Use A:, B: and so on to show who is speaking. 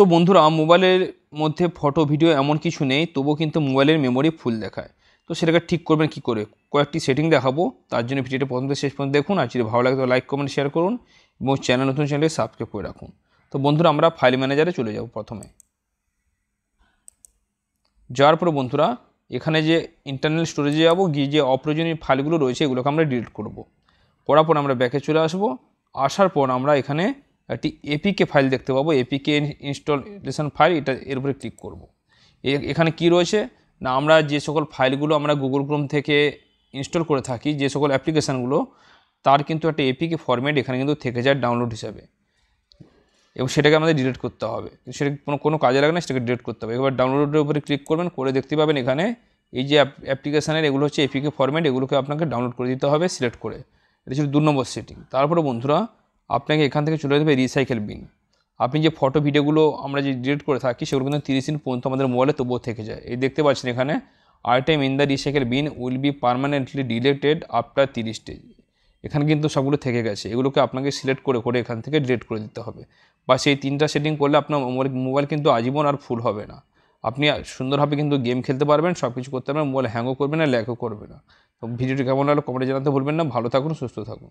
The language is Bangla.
A: তো বন্ধুরা মোবাইলের মধ্যে ফটো ভিডিও এমন কিছু নেই, তবুও কিন্তু মোবাইলের মেমোরি ফুল দেখায়। তো সেটাকে ঠিক করবেন কি করে, কয়েকটি সেটিং দেখাবো। তার জন্য ভিডিওটা প্রথম থেকে শেষ পর্যন্ত দেখুন। আর যদি ভালো লাগে তো লাইক কমেন্ট শেয়ার করুন এবং নতুন চ্যানেলে সাবস্ক্রাইব করে রাখুন। তো বন্ধুরা আমরা ফাইল ম্যানেজারে চলে যাব। প্রথমে যাওয়ার পরে বন্ধুরা এখানে যে ইন্টারনাল স্টোরেজে যাবো, গিয়ে যে অপ্রয়োজনীয় ফাইলগুলো রয়েছে এগুলোকে আমরা ডিলিট করব। করার পর আমরা ব্যাকে চলে আসবো। আসার পর আমরা এখানে একটি এপিকে ফাইল দেখতে পাবো, এপিকে ইনস্টলেশন ফাইল, এর উপরে ক্লিক করব। এখানে কি রয়েছে না, আমরা যে সকল ফাইলগুলো আমরা গুগল ক্রোম থেকে ইনস্টল করে থাকি, যে সকল অ্যাপ্লিকেশানগুলো, তার কিন্তু একটা এপিকে ফরম্যাট এখানে কিন্তু থেকে যায় ডাউনলোড হিসাবে, এবং সেটাকে আমাদের ডিলিট করতে হবে। সেটা কোনো কাজে লাগে না, সেটাকে ডিলিট করতে হবে। এবার ডাউনলোডের উপরে ক্লিক করবেন, করে দেখতে পাবেন এখানে এই যে অ্যাপ্লিকেশানের এগুলো হচ্ছে এপিকে ফরম্যাট, এগুলোকে আপনাকে ডাউনলোড করে দিতে হবে সিলেক্ট করে। এটা ছিল 2 নম্বর সেটিং। তারপরে বন্ধুরা আপনাকে এখান থেকে চলে যেতে হবে রিসাইকেল বিন। আপনি যে ফটো ভিডিওগুলো আমরা যে ডিলিট করে থাকি সেগুলো কিন্তু 30 দিন পর্যন্ত আমাদের মোবাইলে তবুও থেকে যায়। এই দেখতে পাচ্ছেন এখানে item in the recycle been will be permanently deleted after 30 days. এখানে কিন্তু সবগুলো থেকে গেছে, এগুলোকে আপনাকে সিলেক্ট করে করে এখান থেকে ডিলিট করে দিতে হবে। বা সেই 3টা সেটিং করলে আপনার মোবাইল কিন্তু আজীবন আর ফুল হবে না। আপনি সুন্দরভাবে কিন্তু গেম খেলতে পারবেন, সব কিছু করতে পারবেন, মোবাইল হ্যাংও করবে না, ল্যাগও করবে না। তো ভিডিওটি কেমন লাগলো কমেন্টে জানাতে ভুলবেন না। ভালো থাকুন, সুস্থ থাকুন।